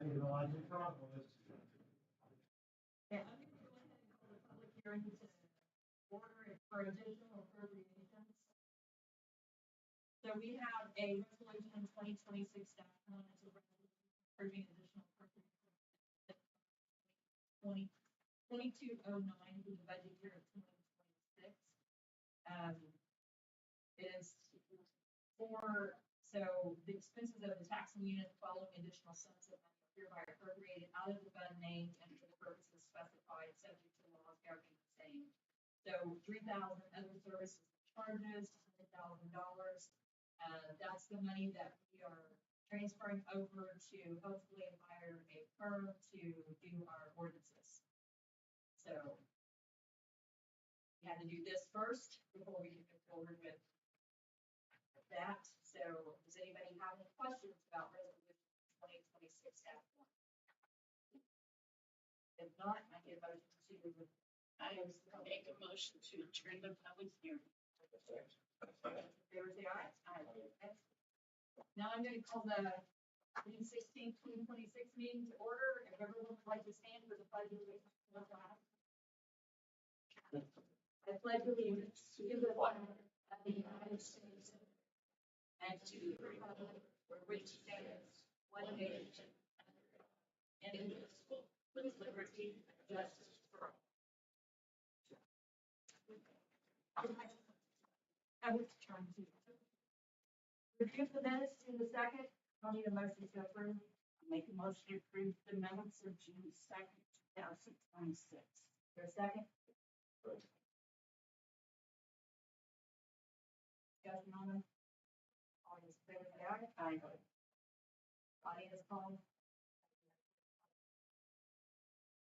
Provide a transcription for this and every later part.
Yeah, I'm going to go ahead and call the public hearing to order for additional appropriations. So we have a resolution 2026-1, it's a resolution approving additional appropriations. 2209 for the budget year of 2026. It is so the expenses of the taxing unit following additional sums of money are hereby appropriated out of the fund named and for the purposes specified, subject to laws governing the same. So 3,000 other services charges, $100,000. That's the money that we are transferring over to hopefully hire a firm to do our ordinances. So we had to do this first before we could move forward with that. So does anybody have any questions about resolution 2026-1? If not, I get a motion to. I make a motion to adjourn the public hearing. Favor say aye. Aye. Now I'm going to call the June 16th, 2026 meeting to order. If everyone would like to stand for the pledge of allegiance. I pledge allegiance to the flag of the United States and to the republic for which stands one nation, indivisible, with liberty and justice for all. I was trying to review the minutes in the second. I'll need a motion to approve. Make a motion to approve the minutes of June 2nd, 2026. For a second. Discussion on them. All those in favor say aye. Aye. Audience call.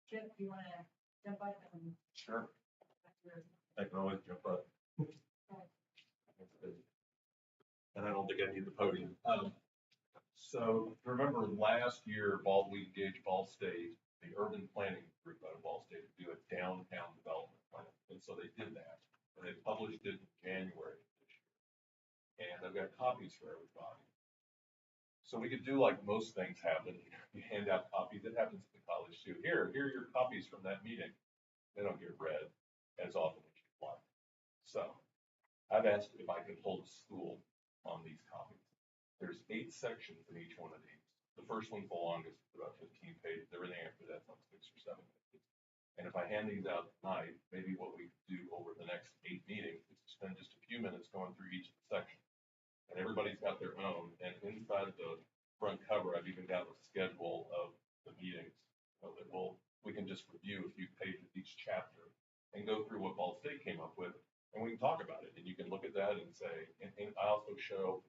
Chip, you want to jump up and? Sure. I can always jump up. And I don't think I need the podium. So remember last year, we engaged Ball State, the urban planning group out of Ball State, to do a downtown development plan. And so they did that. And they published it in January of this year. And I've got copies for everybody. So we could do like most things happen. You hand out copies. It happens at the college too. Here are your copies from that meeting. They don't get read as often as you'd like. So I've asked if I can hold a school on these copies. There's 8 sections in each one of these. The first one's the longest, about 15 pages. Everything after that's like 6 or 7 pages. And if I hand these out tonight, maybe what we could do over the next 8 meetings is spend just a few minutes going through each of the sections. And everybody's got their own. And inside of the front cover, I've even got a schedule of the meetings so that we can just review a few pages each chapter and go through what Ball State came up with. And we can talk about it. And you can look at that and say, and I also show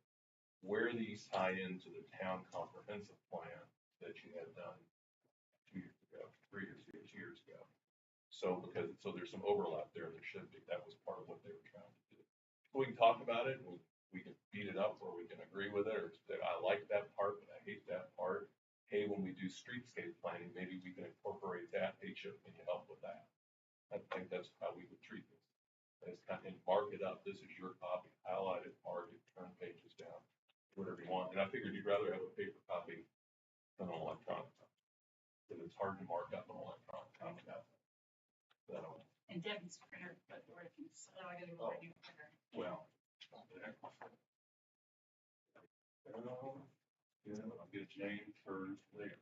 where these tie into the town comprehensive plan that you had done 2 years ago, 3 years ago, 2 years ago. So there's some overlap there. There should be. That was part of what they were trying to do. So we can talk about it. And we can beat it up, or we can agree with it, or say, I like that part, but I hate that part. Hey, when we do streetscape planning, maybe we can incorporate that. Hey, Chip, can you help with that? I think that's how we would treat this. It's kind of mark it up. This is your copy. Highlight it, mark it, turn pages down, whatever you want. And I figured you'd rather have a paper copy than an electronic copy. Because it's hard to mark up an electronic copy. And Debbie's printer, but working, so I gotta go buy a new printer. Well, I'll get James for later.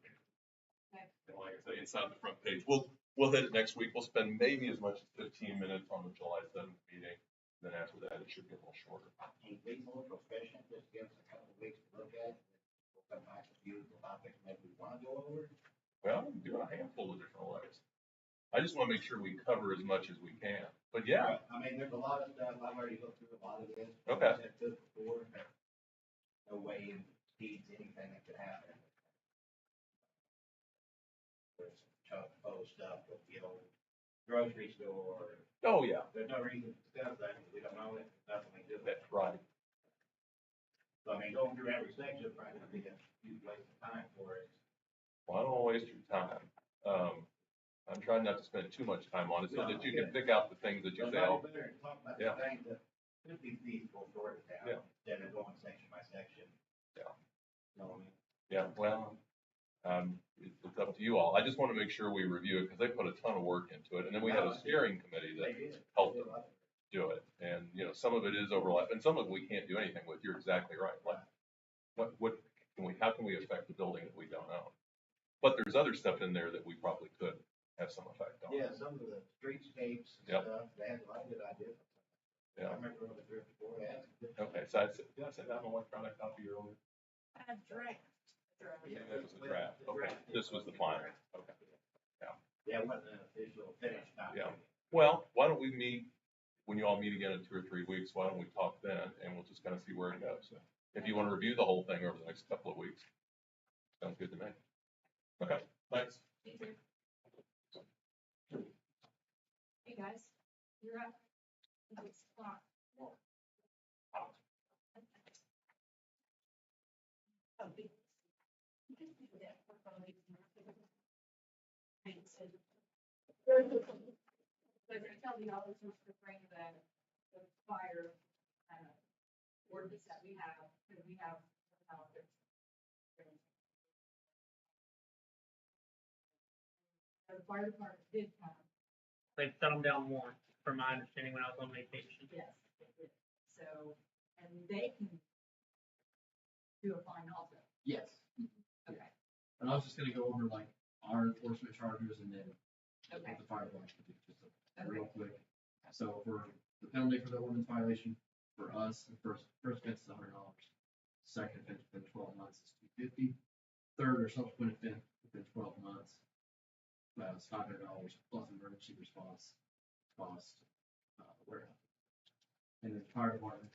And like I say, inside the front page, we'll hit it next week. We'll spend maybe as much as 15 minutes on the July 7th meeting. Then after that, it should be a little shorter. Can you be more proficient? Just give us a couple of weeks to look at it. We'll come back to you with the topics maybe we want to go over. Well, we can do it a handful of different ways. I just want to make sure we cover as much as we can. But yeah. Right. I mean, there's a lot of stuff. I've already looked through a lot of this. Okay. I've said this before. No way it feeds anything that could happen. There's some stuff with the old grocery store. Oh, yeah. There's no reason to discuss that because we don't know it. Nothing we do. That's right. So, I mean, going through every section probably would be a huge waste of time for us. Well, I don't want to waste your time. I'm trying not to spend too much time on it so that you can pick out the things that you say. Better to talk about the things that could be feasible for the town instead of going section by section. Yeah. You know what I mean? Yeah, well, It's up to you all. I just want to make sure we review it because they put a ton of work into it. And then we had a steering committee that helped them do it. And, you know, some of it is overlap and some of it we can't do anything with. You're exactly right. How can we affect the building that we don't own? But there's other stuff in there that we probably could have some effect on. Yeah, some of the streetscapes and Yep. stuff, they had a lot of good ideas. I Yeah. remember when the thrift store had. Okay, so did I say that on electronic copy earlier? A draft. Yeah, that was the draft. Okay, this was the final. Okay. Yeah, it wasn't an official finished copy. Yeah. Well, why don't we meet, when you all meet again in 2 or 3 weeks, why don't we talk then and we'll just kind of see where it goes. If you want to review the whole thing over the next couple of weeks, sounds good to me. Okay, thanks. Hey, guys, you're up. It's o'clock. So they're gonna tell the officers to bring the fire, ordinance that we have, because we have, the fire department did come, They've shut them down once, from my understanding, when I was on vacation. yes, they did. So, and they can do a fine also. Yes, Okay, and I was just gonna go over like our enforcement charges and then okay, what the fire department can do, just okay. real quick. So for the penalty for the ordinance violation, for us, the first offense is $100. Second offense within 12 months is $250. Third or subsequent offense within 12 months, is $500 plus emergency response cost, warehouse. And then fire department,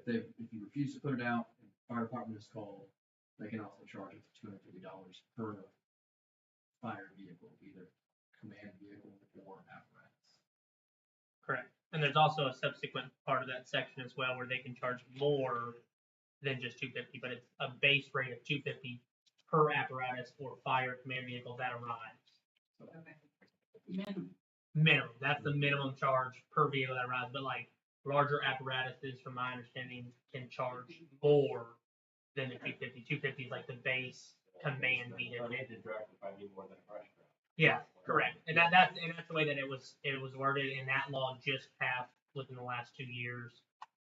if you refuse to put it out, and the fire department is called, they can also charge up to $250 per fire vehicle, either command vehicle or apparatus. Correct. And there's also a subsequent part of that section as well where they can charge more than just $250, but it's a base rate of $250 per apparatus or fire command vehicle that arrives. Okay. Minimum. That's the minimum charge per vehicle that arrives, but like larger apparatuses, from my understanding, can charge more than the 250. 250 is like the base command vehicle. Yeah, correct. And that's the way that it was worded, and that law just passed within the last 2 years.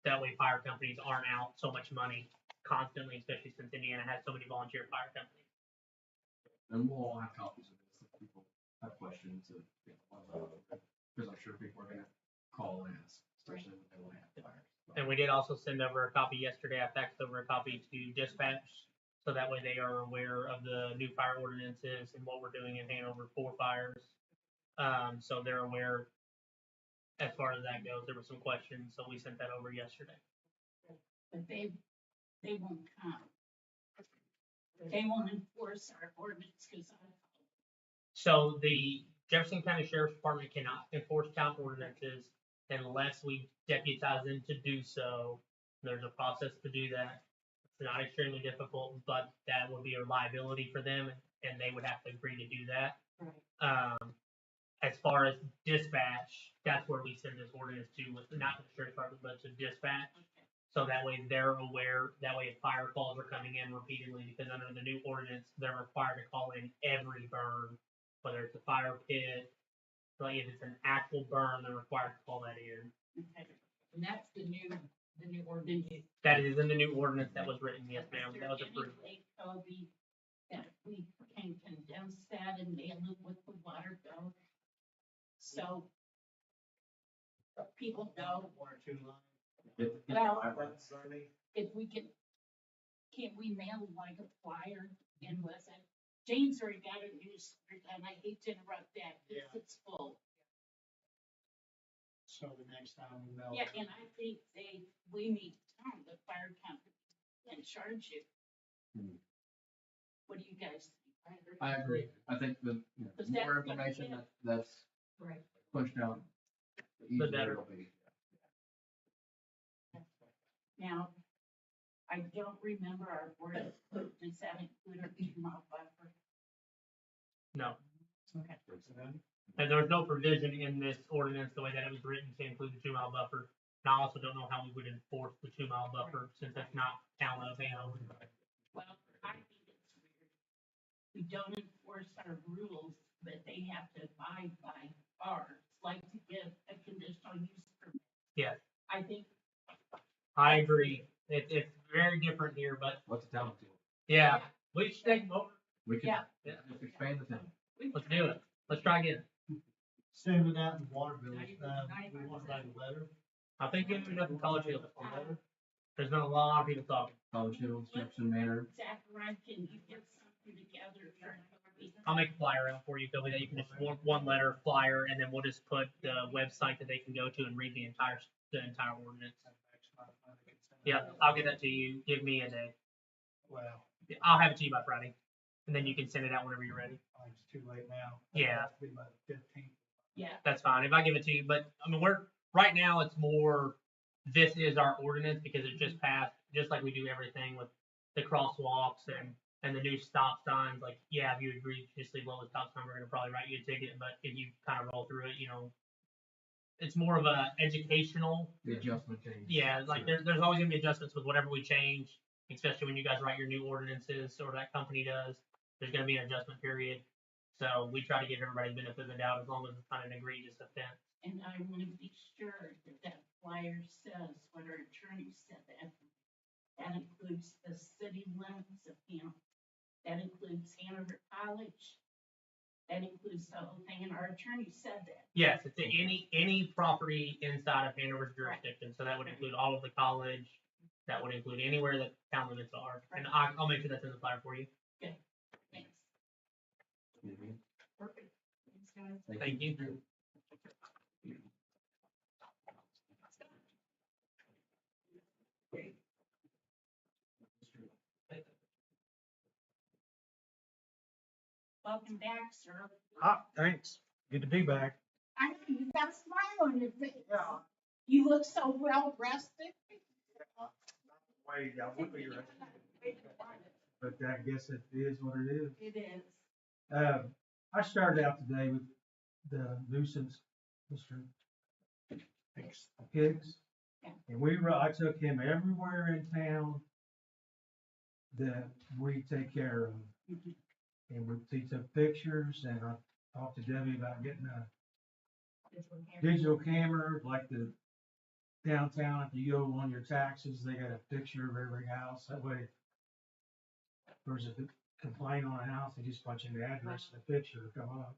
That way fire companies aren't out so much money constantly, especially since Indiana has so many volunteer fire companies. And we'll all have copies of this if people have questions, because I'm sure people are gonna call and ask, especially when they want to have fires. And we did also send over a copy yesterday. I faxed over a copy to dispatch, so that way they are aware of the new fire ordinances and what we're doing in Hanover for fires. So they're aware as far as that goes. There were some questions, so we sent that over yesterday. But they won't come. They won't enforce our ordinance because So the Jefferson County Sheriff's Department cannot enforce town ordinances unless we deputize them to do so. There's a process to do that. It's not extremely difficult, but that would be a liability for them, and they would have to agree to do that. As far as dispatch, that's where we send this ordinance to, not to the sheriff's department, but to dispatch. So that way they're aware, that way if fire calls are coming in repeatedly, because under the new ordinance, they're required to call in every burn, whether it's a fire pit, like if it's an actual burn, they're required to call that in. And that's the new ordinance. That is in the new ordinance that was written, yes ma'am, that was approved. Toby, that we can condense that and mail it with the water bill. So people know. Well, if we can't we mail like a flyer in with it? Jane's already got a newsletter, and I hate to interrupt that, because it's full. So the next time we know. Yeah, and I think we need to tell the fire company and charge you. What do you guys think? I agree. I think the more information that's Right. pushed out, the The easier better. it'll be. Now, I don't remember our ordinance, does that include our 2-mile buffer? No, Okay. and there was no provision in this ordinance, the way that it was written, to include the 2-mile buffer. And I also don't know how we would enforce the 2-mile buffer, since that's not town of Hanover. Well, we don't enforce our rules, but they have to abide by ours, like to give a conditional use permit. Yeah. I think, I agree. It's very different here, but What's the town to? yeah, we should take them over. We can, Yeah. just expand the town. Let's do it. Let's try again. Same with that in water bills, we want to write a letter. I think we ended up in College Hill. There's been a lot of people talking. College Hills, Jefferson Manor. Zachariah, can you get something together? I'll make a flyer out for you, Kobe, that you can just one letter flyer, and then we'll just put the website that they can go to and read the entire ordinance. Yeah, I'll get that to you. Give me a day. Well, I'll have it to you by Friday, and then you can send it out whenever you're ready. it's too late now. Yeah. It'll be by the 15th. Yeah, That's fine if I give it to you, but I mean, right now it's more, this is our ordinance because it just passed, just like we do everything with the crosswalks and the new stop signs. Like, yeah, if you agree, just leave well with stop sign, we're gonna probably write you a ticket, but if you kind of roll through it, it's more of a educational. The adjustment change. Yeah, like there's always gonna be adjustments with whatever we change, especially when you guys write your new ordinances or that company does. There's gonna be an adjustment period. So we try to give everybody the benefit of the doubt as long as it's not an egregious offense. and I want to be sure that flyer says what our attorney said. That includes the city limits of Hanover. That includes Hanover College. That includes the whole thing, and our attorney said that. Yes, it's any property inside of Hanover's jurisdiction. So that would include all of the college. That would include anywhere that town limits are. And I'll make sure that's in the flyer for you. Okay, thanks. Perfect. Thanks, guys. Thank you. Welcome back, sir. Ah, thanks. Good to be back. I know you got a smile on your face. Yeah. You look so well rested. Wait, I would be right. But I guess it is what it is. It is. I started out today with the nuisance, Mr. Hicks. Yeah. And I took him everywhere in town that we take care of. Mhm. And he took pictures, and I talked to Debbie about getting a This one here. digital camera, like the downtown, if you go on your taxes, they got a picture of every house. That way, if there's a complaint on a house, they just punch in the address and the picture will come up.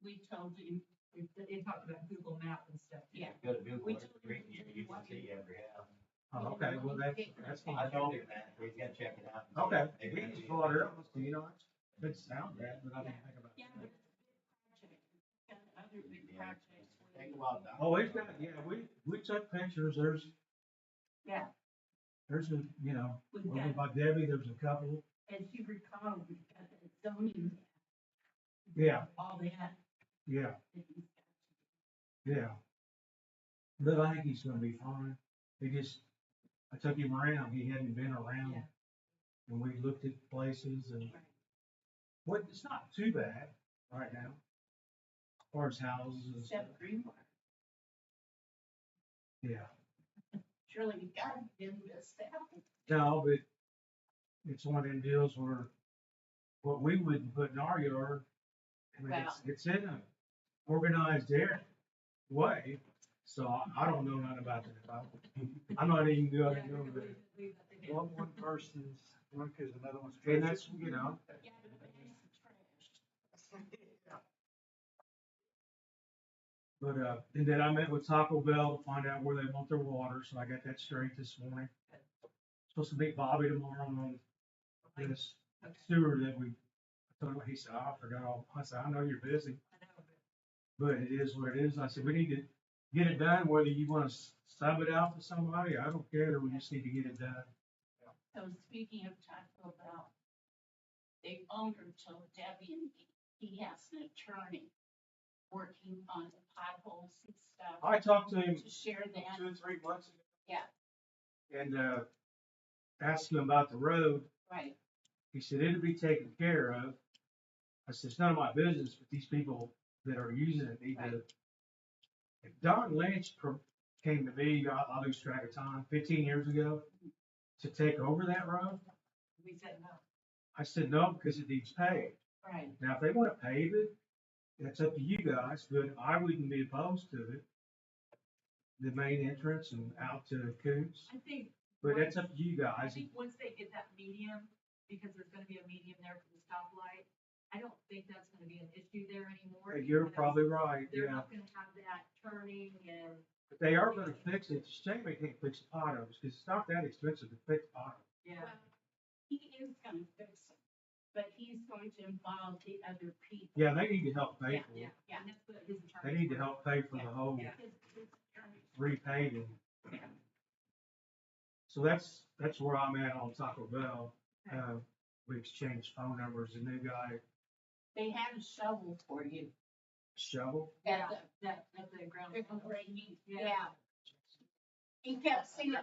We told him, They talked about Google Map and stuff. yeah. Go to Google, We it's told great, him you can see every house. Oh, okay, well, that's I fine. told him that, he's gotta check it out. Okay, Maybe he just brought it up, it sound bad, but I didn't think about Yeah, it. but it's a big project. Got other big projects. Take a while. Doc. Oh, we've got, yeah, we took pictures, there's Yeah, a, we've over got, by Debbie, there's a couple, as you recall, we've got the zoning. yeah, All that. yeah, that he's got to do. yeah. But I think he's gonna be fine. I took him around, he hadn't been around. Yeah. And we looked at places and, well, it's not too bad right now. As far as houses and stuff, Except Greenwater. yeah. Surely you gotta give this down. No, but it's one of them deals where what we wouldn't put in our yard, I mean, it's in a organized area way, so I don't know nothing about that. I'm not even gonna go there. One person's, one cause another one's. And that's, Yeah, but it's trash. But, and then I met with Taco Bell to find out where they want their water, so I got that straight this morning. Supposed to meet Bobby tomorrow on this sewer that he said, oh, I forgot all, I said, I know you're busy, but it is what it is. I said, we need to get it done, whether you wanna sub it out to somebody, I don't care, we just need to get it done. So speaking of Taco Bell, the owner told Debbie and he has an attorney working on the potholes and stuff I talked to him to share that. 2 or 3 months ago. Yeah. And, asked him about the road. Right, He said, it'll be taken care of. I said, it's none of my business, but these people that are using it need to. If Don Lynch came to me, I lose track of time, 15 years ago, to take over that road, We said no. I said, no, because it needs paved. Right. Now, if they wanna pave it, that's up to you guys, but I wouldn't be opposed to it. The main entrance and out to Coucil, I think, but that's up to you I guys. think once they get that medium, because there's gonna be a medium there for the stoplight, I don't think that's gonna be an issue there anymore. You're because probably right, They're yeah. not gonna have that turning and, But they are gonna fix it. It's a shame they can't fix potholes, cause it's not that expensive to fix potholes. yeah. Well, he is gonna fix it, but he's going to involve the other people. Yeah, they need to help pay Yeah, for it. Yeah, and that's what his attorney. They need to help pay for the whole Yeah. His attorney. repaving. So that's where I'm at on Taco Bell. We exchanged phone numbers. The new guy, They had a shovel for you shovel. at the, That, at the ground. yeah. He kept saying,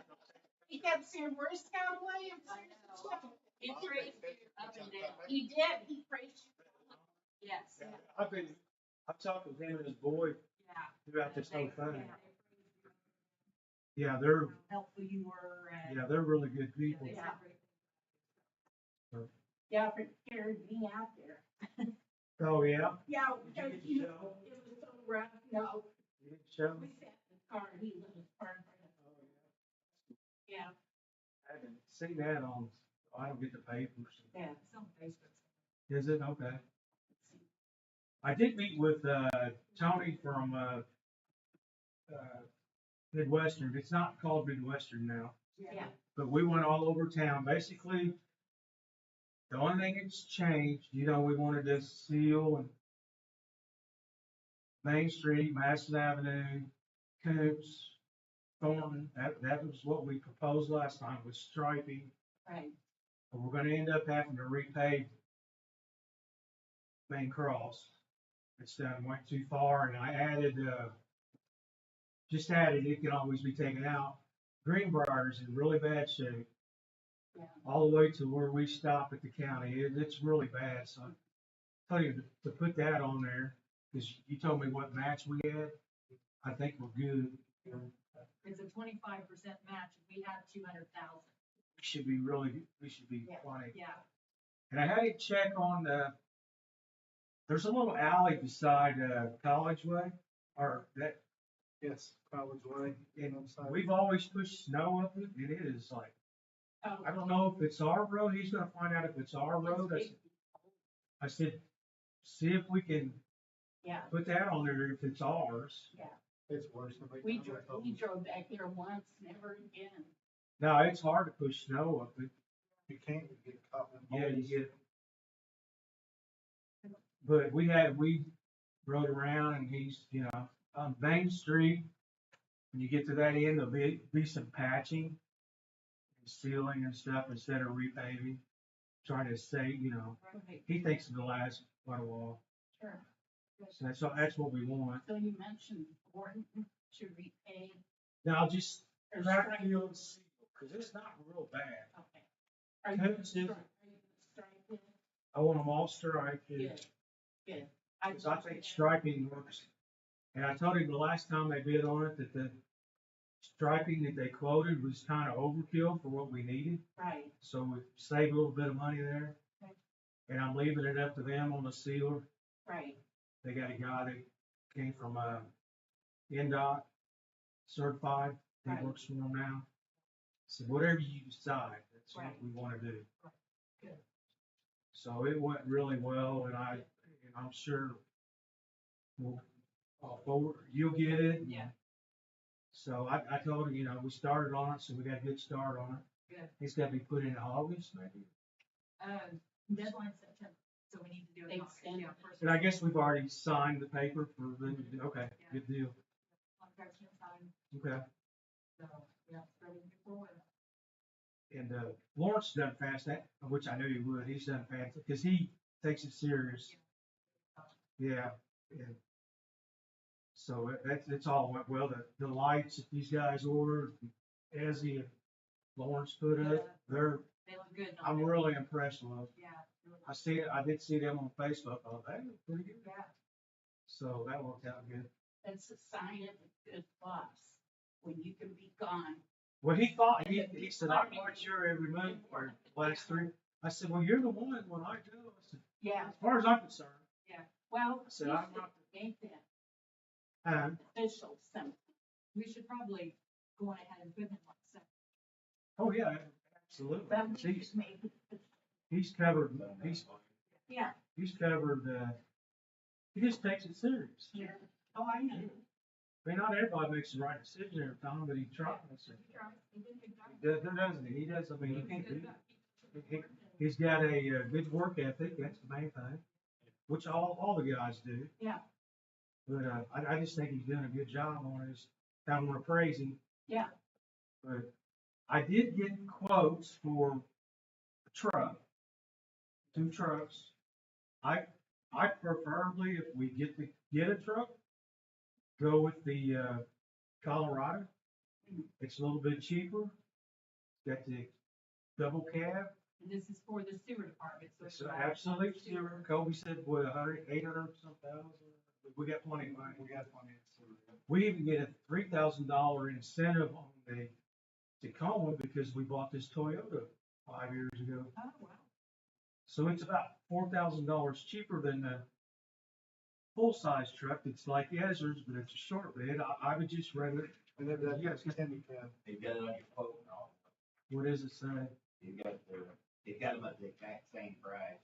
where's Scott Williams? He praised you up and down. He did, he praised you. Yes. I've talked with him and his boy Yeah. throughout this whole thing. Yeah, Yeah, they're, how helpful you were and. they're really good people. They said great things. Yeah, but carried me out there. Oh, yeah? Yeah, because Did you you know, show? it was so rough, no, You didn't show? we sat in the car and he was part of it. Yeah, I haven't seen that on, I don't get the papers. yeah. It's on Facebook. Is it? Okay. I did meet with, Tony from, Midwestern. It's not called Midwestern now, Yeah, but we went all over town. Basically, the only thing that's changed, we wanted to seal and Main Street, Madison Avenue, Coucil, Thornton. That was what we proposed last time with striping. right, But we're gonna end up having to repave Main Cross. It's done, went too far, and I added, it can always be taken out. Greenbrier's in really bad shape, yeah, all the way to where we stop at the county. It's really bad, so I tell you to put that on there, because you told me what match we had. I think we're good. It's a 25% match, and we had 200,000. We should be Yeah. plenty. Yeah. And I had to check on there's a little alley beside, College Way, or that, Yes, College Way. and we've always pushed snow up it, and it is like, oh, I don't know if it's our road, he's gonna find out if it's our road. I said, see if we can yeah, put that on there if it's ours. It's worse than we drove back there once, never again. No, it's hard to push snow up it. You can't get caught in. Yeah, you get. But we rode around and he's, on Main Street, when you get to that end, there'll be some patching and sealing and stuff instead of repaving. Trying to say, Right, he thinks it'll last quite a while. sure. So that's what we want. So you mentioned Gordon to repay Now, just or crack strike. field seal, cause it's not real bad. Okay. Are you gonna Coucil. strike, are you gonna strike it? I want them all striped. Good, good. Cause I think striping works. And I told him the last time they bid on it that the striping that they quoted was kind of overkill for what we needed. Right, So we saved a little bit of money there. Okay. And I'm leaving it up to them on the sealer. right, They got a guy that came from, NDOT certified. He Right. works for them now. So whatever you decide, that's what Right. we want to do. Right. Good. So it went really well, and I'm sure you'll get it. Yeah. So I told him, we started on it, so we got a good start on it. Good. It's got to be put in August, maybe. Deadline September, so we need to do it. Extend it. First. And I guess we've already signed the paper for them to do. Okay, good deal. Contract's been signed, Okay. so, yeah, it's ready to move forward. And Lawrence done fast, which I knew he would. He's done fast because he takes it serious. Yeah. And so it's all went well. The lights that these guys ordered, Ezzy and Lawrence put up, They look good. don't I'm they? really impressed with them. Yeah. I did see them on Facebook. I thought they look pretty good. Yeah. So that worked out good. that's a sign of a good boss, when you can be gone. Well, he said, I watch your every month for the last 3. I said, well, you're the one when I go. I said, Yeah, As far as I'm concerned, well, I said, you I'm should not- make that official something. We should probably go on ahead and put him on second. oh yeah, absolutely. Then we He's, should make, he's covered, yeah, he's covered, he just takes it serious. oh, I know. I mean, not everybody makes the right decision every time, but he tries. He tried, he did a good job. He doesn't he? He does, I mean, he can't Good do job. He's got a good work ethic, that's the main thing, which all the guys do. Yeah. But, I just think he's doing a good job on his, I don't wanna praise him. Yeah. But I did get quotes for a truck, 2 trucks. I preferably, if we get a truck, go with the, Colorado. It's a little bit cheaper. Got the double cab. And this is for the sewer department, so. It's absolutely zero. Kobe said, what, 800 some thousand? We got plenty of money. We got plenty of sewer. We even get a $3,000 incentive on the Tacoma because we bought this Toyota 5 years ago. Oh, wow. So it's about $4,000 cheaper than the full-size truck. It's like Ezra's, but it's a short bed. I would just rather, And then that, Yes. Timmy cab. You got it on your quote and all. what does it say? You got them at the exact same price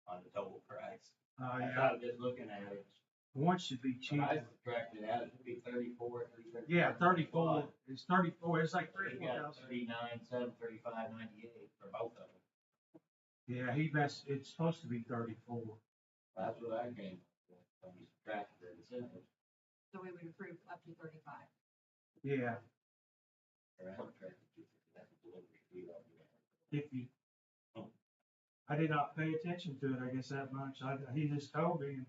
on the total price. Yeah, I'm just looking at it. one should be When I cheaper. subtracted it out, it should be 34, 34. Yeah, 34. It's 34. It's like We 3 or got 4,000. 39, 7, 35, 98 for both of them. Yeah, it's supposed to be 34. That's what I came up with, when you subtracted the incentives. So we would approve up to 35. Yeah, Or I subtracted 250, that's a delivery fee on you. if you. I did not pay attention to it, I guess that much. He just told me.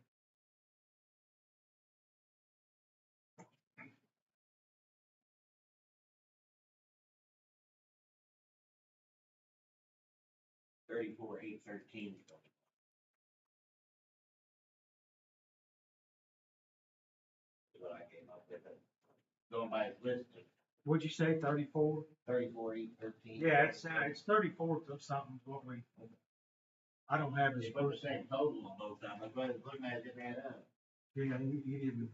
$34, 813. Is what I came up with. Going by his listing, What'd you say, 34? 34, 813. Yeah, it's 34 to something, what we, I don't have his They put the first. same total on both of them, that's why I was looking at it, didn't add up. Yeah, he didn't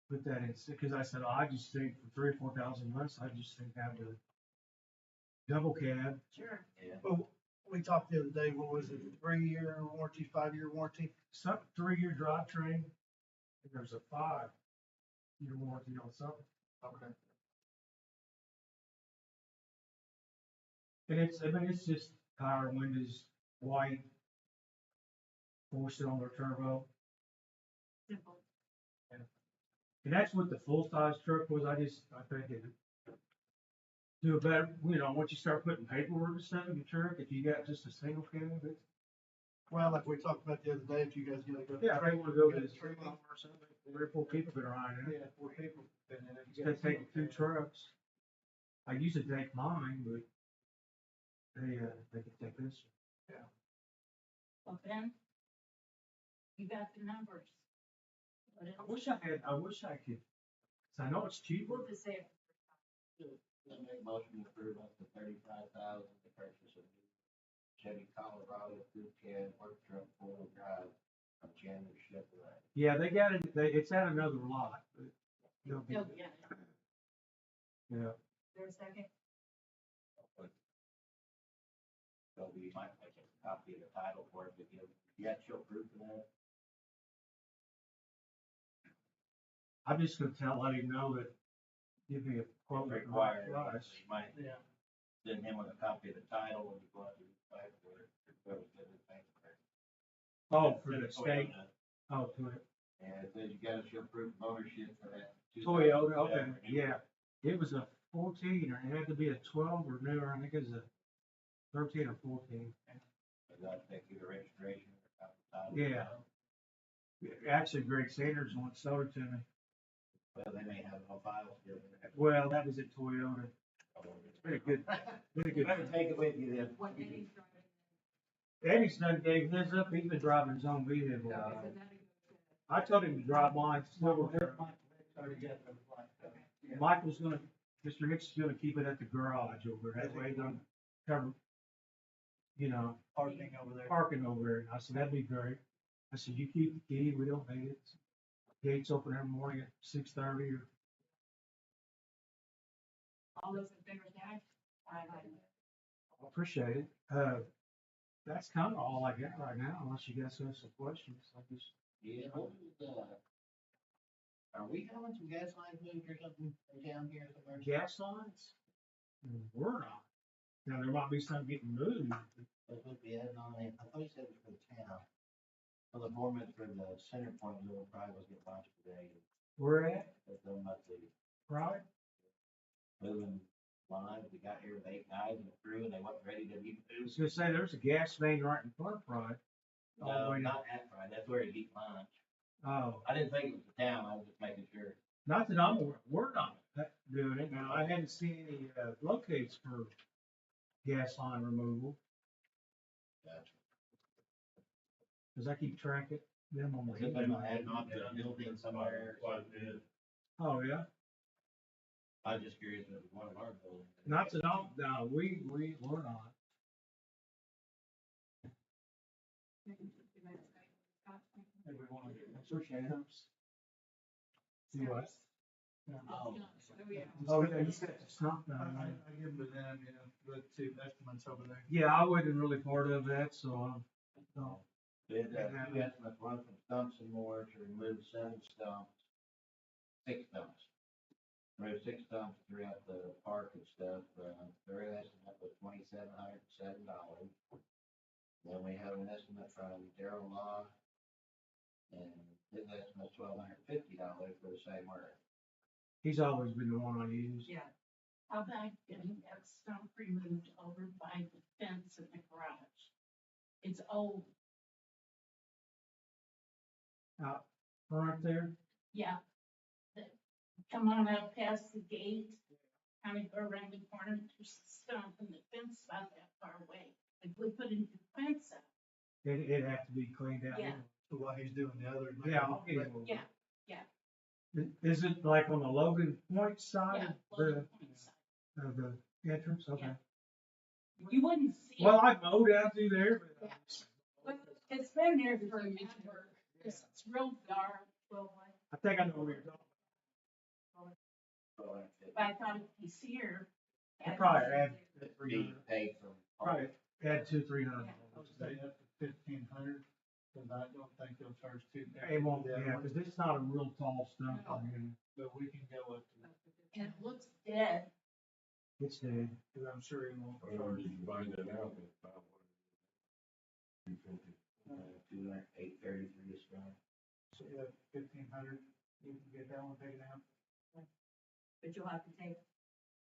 put that in, because I said, I just think for 3 or 4,000 less, I just think have the double cab. Sure. Yeah. Well, we talked the other day, what was it, 3-year warranty, 5-year warranty? Some 3-year drivetrain, and there's a 5-year warranty on something. Okay. And it's just power windows, white, forced it on their turbo. Simple. And that's what the full-size truck was. I think it do a better, once you start putting paperwork and stuff in your truck, if you got just a single cab, it's. Well, like we talked about the other day, if you guys gotta go. Yeah, if they wanna go to this trailer or something, 3 or 4 people could ride in it. Yeah, 4 people. And then if you Instead got of taking 2 trucks. I usually take mine, but they can take this. Well, Ben, you got the numbers. What I else? wish I could, 'cause I know it's cheaper. We'll just say, Let's make a motion to approve up to 35,000 to purchase a new Chevy Colorado crew cab work truck 4-wheel drive from Chandler Chevrolet. Yeah, they got it, it's at another lot, but. Oh, yeah. Yeah, there's a second. So we might make a copy of the title for it, but you got your proof of that? I'm just gonna let him know that, give me a quote. at the right Required, price. so you might Yeah. send him with a copy of the title when you go out to the site for it. Oh, for the state, oh, to it. And it says you gotta show proof of ownership for that. Toyota, okay, yeah, it was a 14, or it had to be a 12 or newer, I think it was a 13 or 14. Does that take you to registration or copy of title? Yeah. Actually, Greg Sanders once sold it to me. Well, they may have it on file still. Well, that was at Toyota. Very good, very good. Better take it with you then. What Eddie's driving. Eddie's done gave his up, he's been driving his own vehicle. So that'll go to- I told him to drive mine. Michael's gonna, Mr. Hicks is gonna keep it at the garage over, that way he don't cover, you know, Parking over there. parking over there. And I said, that'd be great. I said, you keep the key, we don't need it. Gates open every morning at 6:30 or. All those in favor say aye. Aye. Appreciate it. That's kind of all I got right now, unless you guys have some questions. I just, Yeah, what is, are we having some gas lines moved or something in town here somewhere? gas lines? We're not. Now, there might be some getting moved. That's what we had on it. I thought you said it was for the town. Well, the foreman for the center point little probably was getting launched today. We're at, That's them about the right? moving line. We got here with 8 guys and a crew and they wasn't ready to be I was moved. gonna say, there's a gas main right in front of Pride. All the No, way down. not at Friday. That's where it heat lunch. Oh, I didn't think it was the town. I was just making sure. not that I'm aware, we're not doing it. Now, I haven't seen any, locates for gas line removal, Gotcha. cause I keep track of them on If they my. might add on to a building somewhere. Oh, yeah? I was just curious if it was one of our buildings. Not that I'm, no, we're not. Hey, we wanna get some champs. See what? Oh. Oh, yeah, you said it's not, I give them to them, you know, the two estimates over there. yeah, I wasn't really part of that, so, no. Did, two estimates, one from Stumps and More to remove 7 stumps, 6 stumps. Remove 6 stumps throughout the park and stuff, their estimate was $2,707. Then we have an estimate from Darryl Law, and his estimate's $1,250 for the same work. He's always been the one I use. Yeah. How about getting that stump removed over by the fence in the garage? It's old, Out front there, yeah. Come on up past the gate, kind of go around the corner, there's a stump and the fence not that far away. If we put a new fence up, it'd have to be cleaned out. Yeah. So while he's doing the other. Yeah, I'll get it. yeah, Is it like on the Logan Point side yeah. of the, Logan Point side. of the entrance? Okay. Yeah. You wouldn't see Well, it. I mow down through there, but Well, it's been there for a year. It's real dark. I think I know where you're talking. But I thought if he's here. I probably add Be paid from. probably add $200-300. I would say up to 1,500, cause I don't think they'll charge too. It won't, yeah, because it's not a real tall stump. No. I mean, But we can go up to, And it looks dead. it's dead. cause I'm sure he won't Or charge. you can find that out, it's about what? 250. 833 is fine. So you have 1,500, you can get that one taken out. But you'll have to take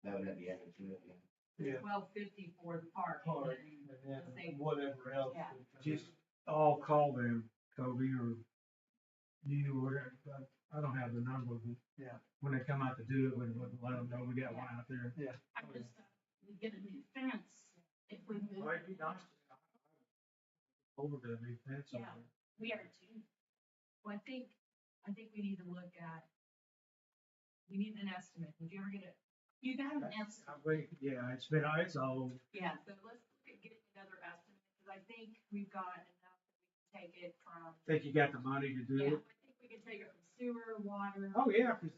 That would have the extra to it, yeah. Yeah. $12.50 for the park. Park, and and then then whatever else. Yeah. Just, I'll call them, Kobe, or you, or whatever. I don't have the number, but Yeah. when they come out to do it, we let them know we got one out there. Yeah. I just thought we get a new fence if we move. Might be nice. Over the big fence over Yeah. there. We are too. Well, I think we need to look at, we need an estimate. Did you ever get it? You got an answer. I wait, yeah, it's been, it's old. Yeah, so let's look at getting another estimate, because I think we've got enough that we can take it from. Think you got the money to do Yeah, it? I think we can take it from sewer, water. Oh, yeah, because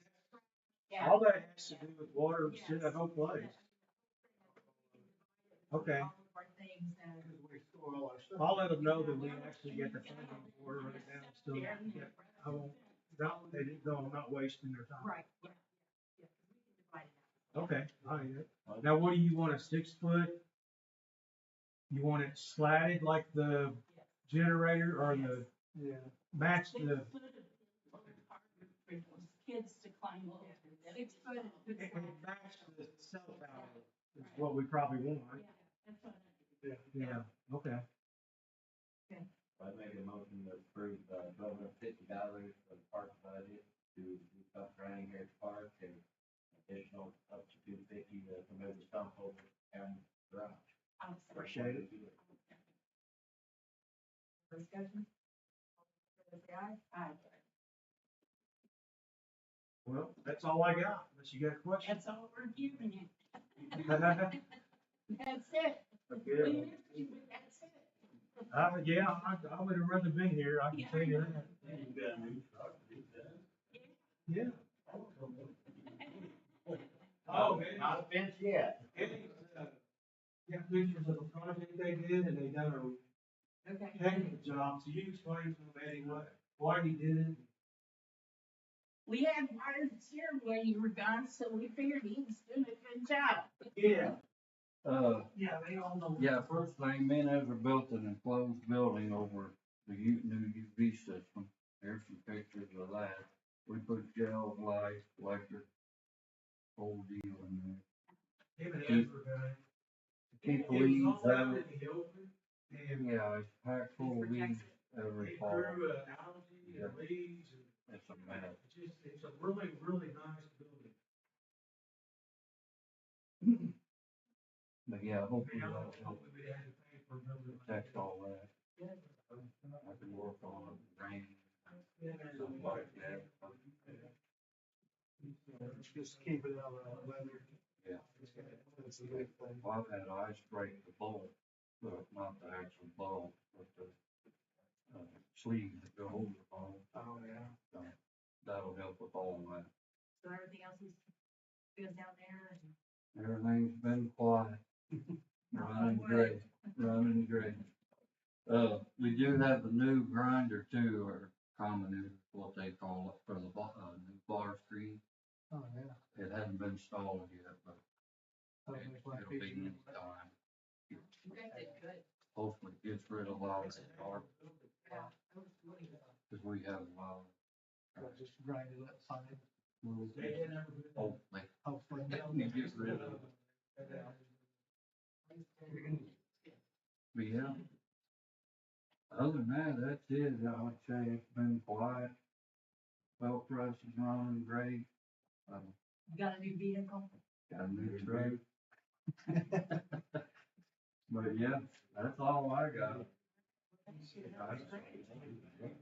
Yeah. all that has to do with water, Yes. shit, that whole place. Okay. All of our things and. We store all our stuff. I'll let them know that we actually get the funding for it right now, so, yeah, I won't, they didn't go, I'm not wasting their time. Right, yeah, yeah, yeah, 'cause we can divide it out. Okay, all right. Now, what do you want, a 6 foot? You want it slatted like the generator or the, Yeah. match 6 the, foot of little apartment for those kids to climb over. 6 foot. it match the cell tower is what we probably want. Yeah, that's what I. Yeah, okay. I'd make a motion to approve, $1,250 for the park budget to do stuff around here at the park and additional up to $250 to remove the stump over and garage. I'll Appreciate it. Discussion? Say aye. Aye. Well, that's all I got, unless you got a question. That's all we're giving you. Okay. That's it. We missed you with that Yeah, I would have rather been here, I can tell you that. Yeah. Oh, man. Not finished yet. Got pictures of a project they did, and they done Okay. a heck of a job, so you explain to them, Eddie, why he did it. We had Martin's here when you were gone, so we figured he was doing a good job. Yeah. Yeah, they all know. Yeah, first thing, me and Ezra built an enclosed building over the new UV system. There's some pictures of that. We put gel, light, electric, whole deal in there. Him and Ezra done it. Keep It was weeds all out out. in the open, and Yeah, it's packed full of weeds every it fall. grew algae and leaves, and It's a mess. it's a really, really nice building. But yeah, hopefully Yeah, that'll help hopefully we had to pay for a building. protect all that. I can work on it, rain, something like that. Just keep it out of the weather. Yeah. That's a big thing. Well, I've had ice break the bulb, but not the actual bulb, but the sleeve that go over the bulb. Oh, yeah. So that'll help with all that. So everything else is good down there? Everything's been quiet. Running great, running great. We do have a new grinder too, or common is what they call it, for the new bar screen. Oh, yeah. It hasn't been installed yet, but Oh, it'll there's like be pictures. in time. You guys did good. Hopefully it gets rid of a lot of the dark, Yeah, that was really good. because we have a lot Just grind it up fine. of, They didn't ever do that. hopefully. Hopefully. You get rid of it. But yeah. Other than that, that's it. I'd say it's been quiet. Well, price is running great. You got a new vehicle? Got a new truck. But yeah, that's all I got.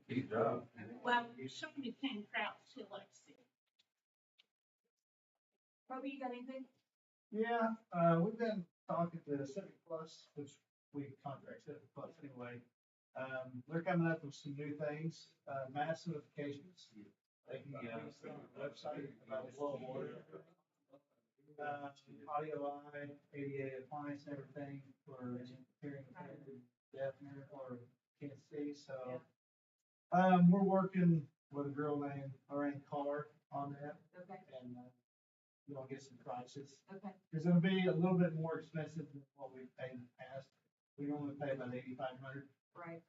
Keep up. Well, show me 10 crowds till I see. Roby, you got anything? Yeah, we've been talking to Civic Plus, which we contract Civic Plus anyway. They're coming up with some new things, mass notifications. They can get things on the website about flow of water. Audio line, ADA appliance and everything for hearing impaired, deaf, or can't see, so. We're working with a girl named Lorraine Carr on that, Okay, and, we'll get some prices. okay, It's gonna be a little bit more expensive than what we've paid in the past. We normally pay about 8,500. right.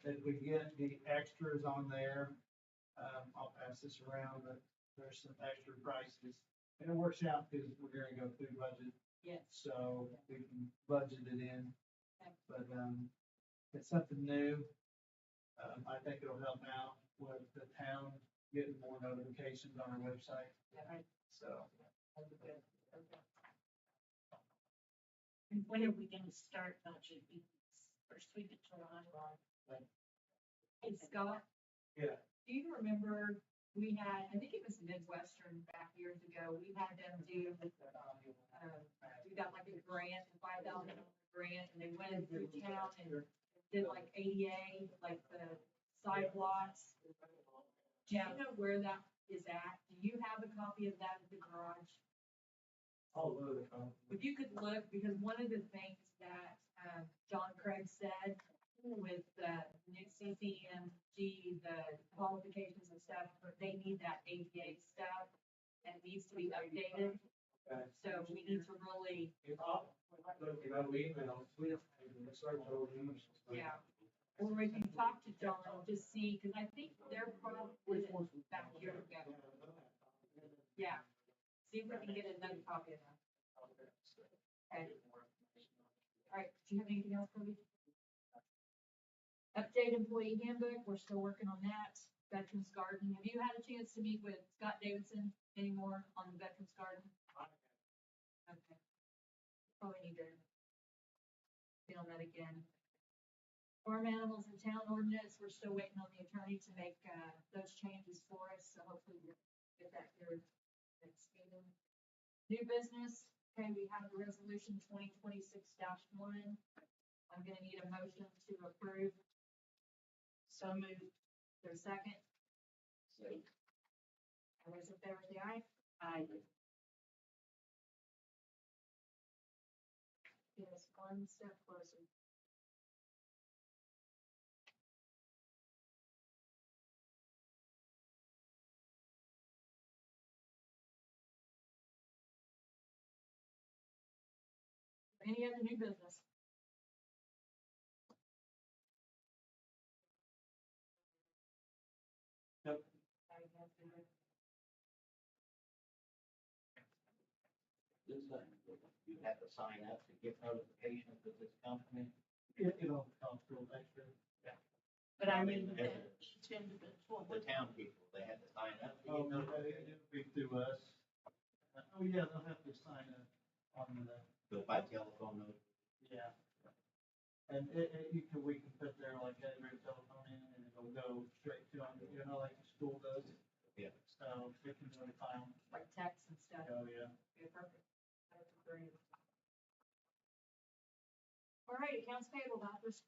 If we get the extras on there, I'll pass this around, but there's some extra prices. And it works out because we're gonna go through budget, Yes. so we can budget it in. Okay. But, it's something new. I think it'll help out with the town getting more notifications on our website, Right. so. That'd be good. Okay. And when are we gonna start budget meetings? First week of July? Hey, Scott? Yeah. Do you remember, we had, I think it was Midwestern back years ago, we had them do, we got like a grant, a $5,000 grant, and they went through town and did like ADA, like the sidewalks. Do you know where that is at? Do you have a copy of that at the garage? All over the If you could look, because one of the things that, John Craig said with the new CCMG, the qualifications and stuff, but they need that ADA stuff and it needs to be updated. So we need to really, yeah. Or we can talk to John and just see, because I think they're probably back here ago. Yeah. See if we can get another copy of that. Okay. All right, do you have anything else, Kobe? Update employee handbook, we're still working on that. Veterans Garden, have you had a chance to meet with Scott Davidson anymore on the Veterans Garden? Okay. Probably need to get on that again. Farm animals in town ordinance, we're still waiting on the attorney to make, those changes for us, so hopefully we'll get that here next meeting. New business, okay, we have the resolution 2026-1. I'm gonna need a motion to approve. So moved. There's a second. Second. All those in favor say aye. Aye. Yes, one step closer. Any other new business? Nope. This, you have to sign up to get notifications of this company. It'll cost a little extra. But I mean, that each individual The would town people, they have to sign up to Oh, get no, notifications. it'll be through us. Oh, yeah, they'll have to sign up on the, Go by telephone note. yeah. And we can put there like, hey, we're telephone in, and it'll go straight to them, you know, like the school does. Yeah. So they can notify them. Like text and stuff. Oh, yeah. Okay, perfect. That's great. All right, accounts payable, vouchers.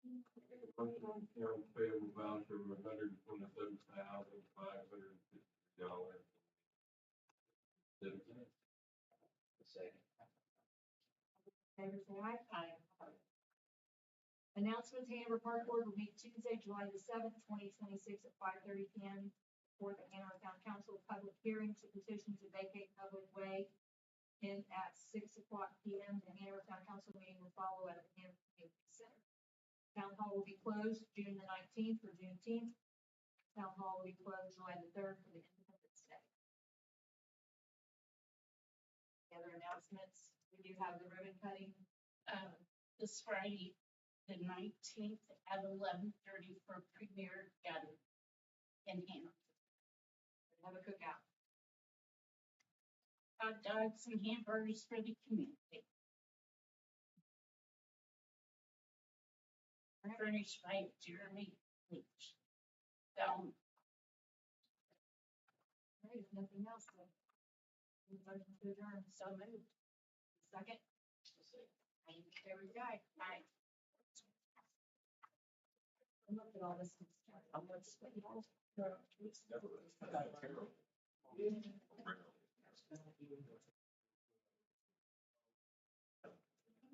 Accounts payable voucher of $127,553. Second. Favor say aye. Aye. Announcements, Hanover Park Board will meet Tuesday, July the 7th, 2026 at 5:30 PM for the Hanover Town Council public hearing to petition to vacate public way. And at 6:00 PM, the Hanover Town Council meeting will follow at the Hanover Community Center. Town Hall will be closed June the 19th for Juneteenth. Town Hall will be closed July the 3rd for the Independence Day. The other announcements, we do have the ribbon cutting. This Friday, the 19th at 11:30 for Premier Gathering in Hanover. We have a cookout. Hot dogs and hamburgers for the community. Furnished by Jeremy Leach. So, All right, if nothing else, then. Motion to adjourn. so moved. Second. There we go. Aye. Look at all this. It's never, it's terrible.